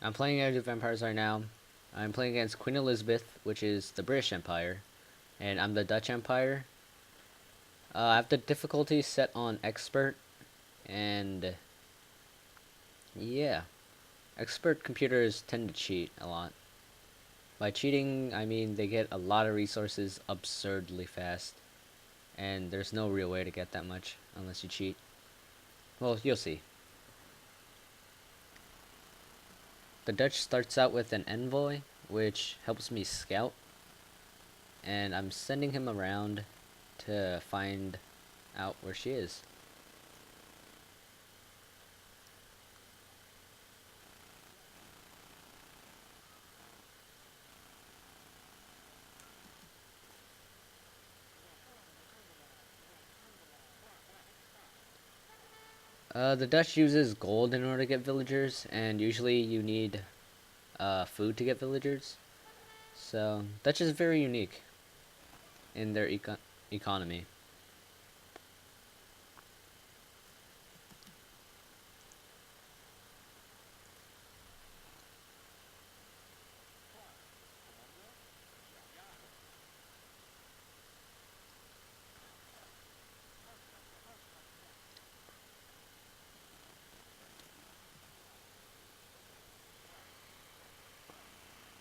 I'm playing Age of Empires right now. I'm playing against Queen Elizabeth, which is the British Empire, and I'm the Dutch Empire. I have the difficulty set on expert, and yeah, expert computers tend to cheat a lot. By cheating, I mean they get a lot of resources absurdly fast, and there's no real way to get that much unless you cheat. Well, you'll see. The Dutch starts out with an envoy, which helps me scout, and I'm sending him around to find out where she is. The Dutch uses gold in order to get villagers, and usually you need food to get villagers. So Dutch is very unique in their economy.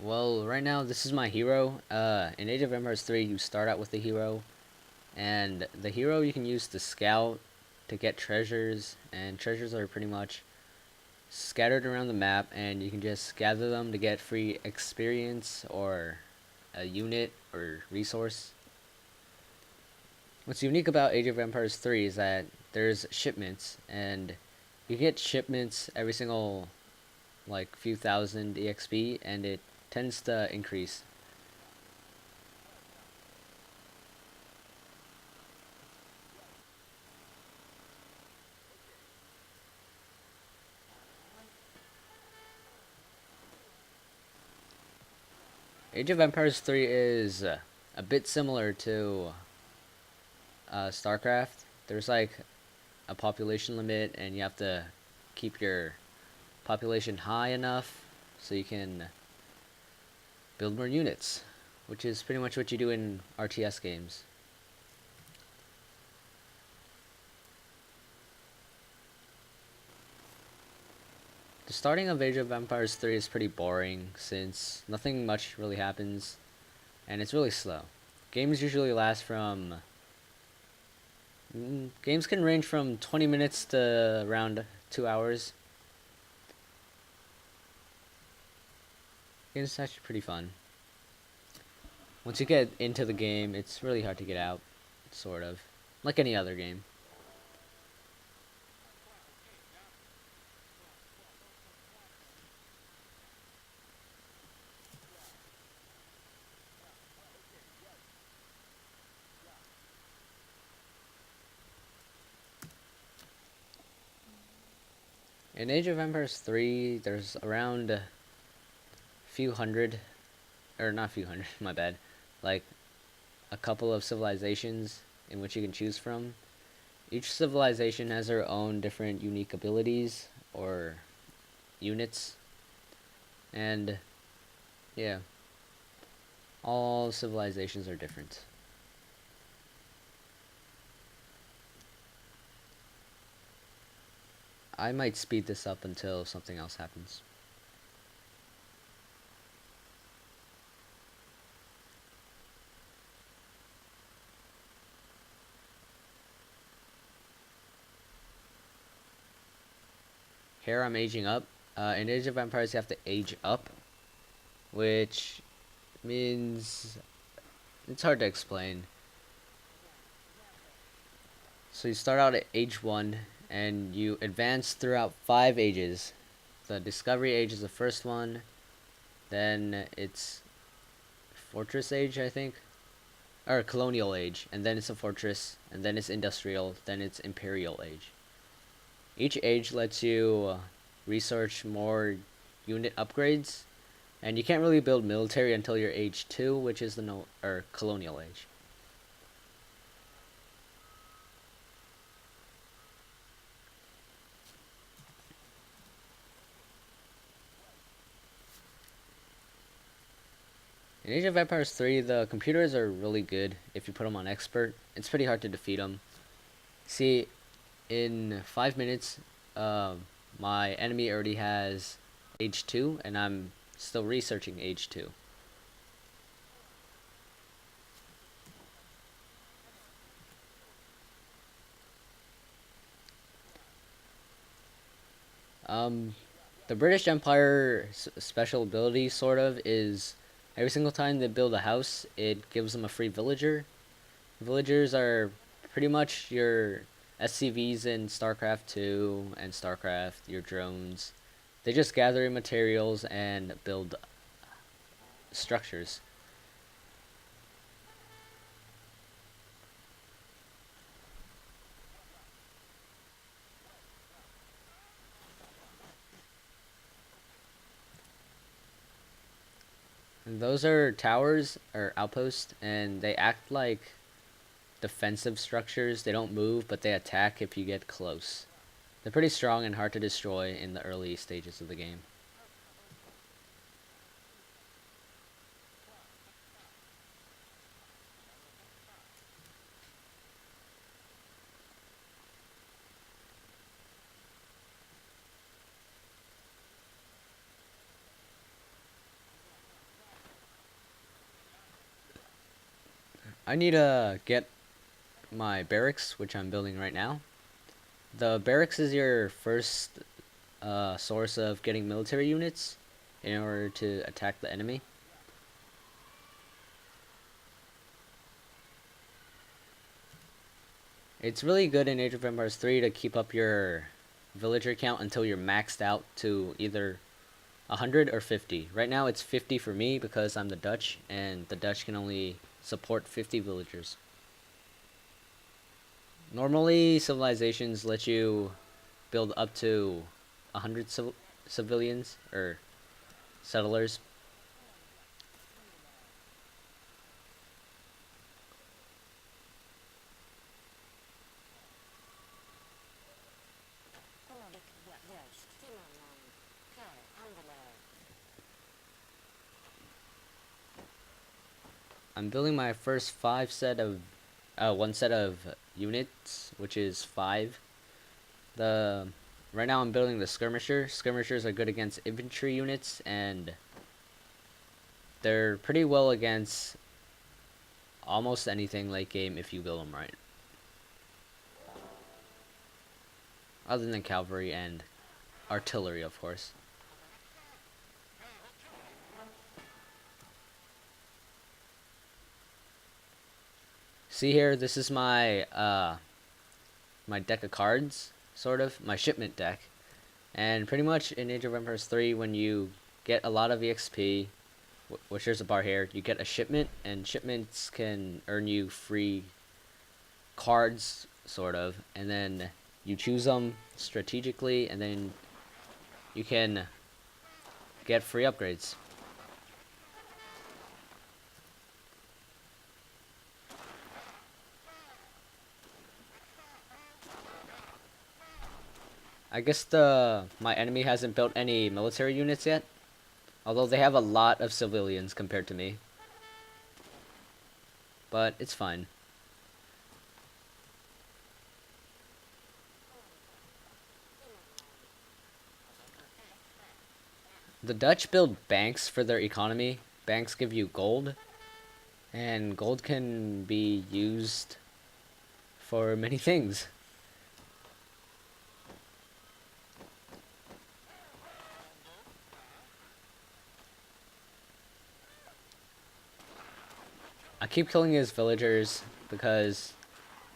Well, right now this is my hero. In Age of Empires 3, you start out with the hero, and the hero you can use to scout, to get treasures, and treasures are pretty much scattered around the map, and you can just gather them to get free experience or a unit or resource. What's unique about Age of Empires 3 is that there's shipments, and you get shipments every single like few thousand EXP, and it tends to increase. Age of Empires 3 is a bit similar to StarCraft. There's like a population limit, and you have to keep your population high enough so you can build more units, which is pretty much what you do in RTS games. The starting of Age of Empires 3 is pretty boring since nothing much really happens, and it's really slow. Games usually last from games can range from 20 minutes to around 2 hours. It's actually pretty fun. Once you get into the game, it's really hard to get out, sort of. Like any other game. In Age of Empires 3, there's around a few hundred, or not a few hundred, my bad, like a couple of civilizations in which you can choose from. Each civilization has their own different unique abilities or units, and yeah, all civilizations are different. I might speed this up until something else happens. Here I'm aging up. In Age of Empires you have to age up, which means it's hard to explain. So you start out at age 1, and you advance throughout 5 ages. The Discovery Age is the first one, then it's Fortress Age, I think, or Colonial Age, and then it's a Fortress, and then it's Industrial, then it's Imperial Age. Each age lets you research more unit upgrades, and you can't really build military until you're age 2, which is the Colonial Age. In Age of Empires 3, the computers are really good if you put them on expert. It's pretty hard to defeat them. See, in 5 minutes, my enemy already has Age 2, and I'm still researching Age 2. Um, the British Empire special ability, sort of, is every single time they build a house, it gives them a free villager. Villagers are pretty much your SCVs in StarCraft 2 and StarCraft, your drones. They just gather materials and build structures. And those are towers or outposts, and they act like defensive structures. They don't move, but they attack if you get close. They're pretty strong and hard to destroy in the early stages of the game. I need to get my barracks, which I'm building right now. The barracks is your first source of getting military units in order to attack the enemy. It's really good in Age of Empires 3 to keep up your villager count until you're maxed out to either 100 or 50. Right now it's 50 for me because I'm the Dutch, and the Dutch can only support 50 villagers. Normally, civilizations let you build up to 100 civilians or settlers. I'm building my first one set of units, which is 5. The Right now I'm building the skirmisher. Skirmishers are good against infantry units, and they're pretty well against almost anything late game if you build them right. Other than cavalry and artillery, of course. See here, this is my deck of cards, sort of my shipment deck, and pretty much in Age of Empires 3, when you get a lot of EXP, which there's a bar here, you get a shipment, and shipments can earn you free cards, sort of, and then you choose them strategically, and then you can get free upgrades. I guess my enemy hasn't built any military units yet, although they have a lot of civilians compared to me. But it's fine. The Dutch build banks for their economy. Banks give you gold, and gold can be used for many things. I keep killing his villagers because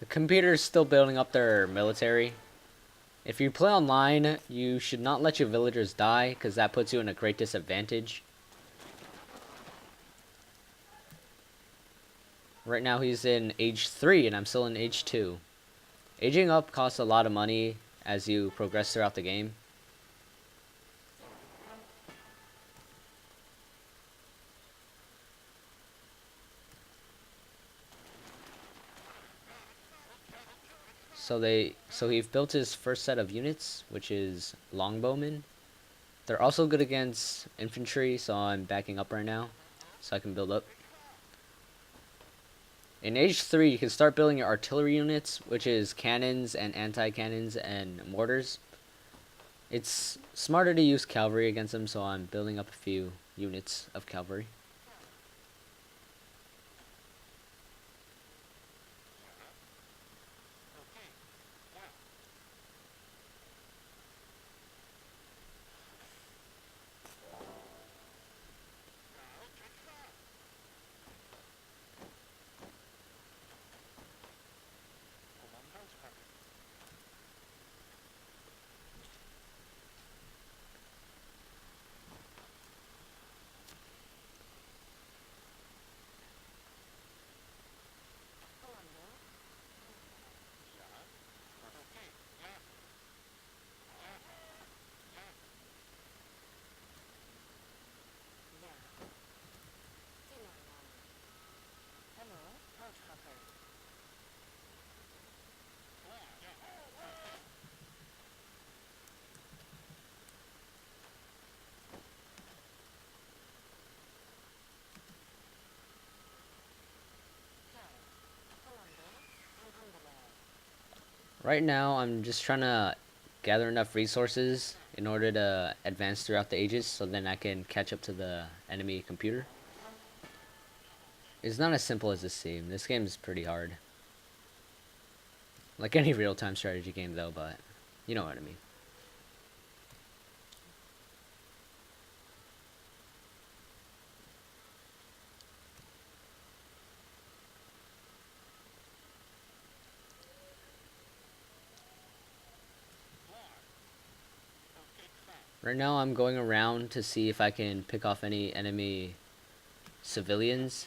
the computer's still building up their military. If you play online, you should not let your villagers die, because that puts you in a great disadvantage. Right now he's in Age 3, and I'm still in Age 2. Aging up costs a lot of money as you progress throughout the game. So he built his first set of units, which is longbowmen. They're also good against infantry, so I'm backing up right now. so I can build up. In age 3, you can start building your artillery units, which is cannons and anti-cannons and mortars. It's smarter to use cavalry against them, so I'm building up a few units of cavalry. Right now, I'm just trying to gather enough resources in order to advance throughout the ages, so then I can catch up to the enemy computer. It's not as simple as this seems. This game is pretty hard. Like any real-time strategy game, though, but you know what I mean. Right now, I'm going around to see if I can pick off any enemy civilians.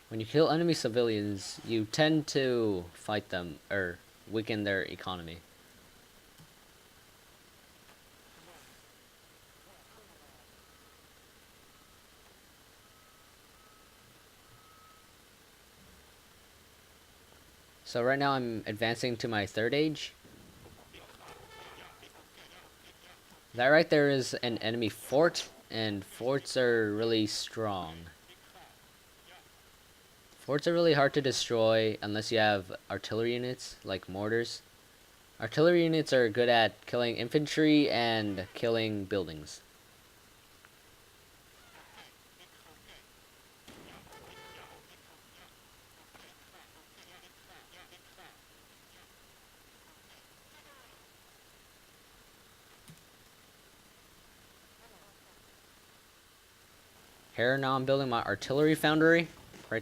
When you kill enemy civilians, you tend to fight them, or weaken their economy. So right now I'm advancing to my 3rd age. That right there is an enemy fort, and forts are really strong. Forts are really hard to destroy unless you have artillery units, like mortars. Artillery units are good at killing infantry and killing buildings. Here now I'm building my artillery foundry.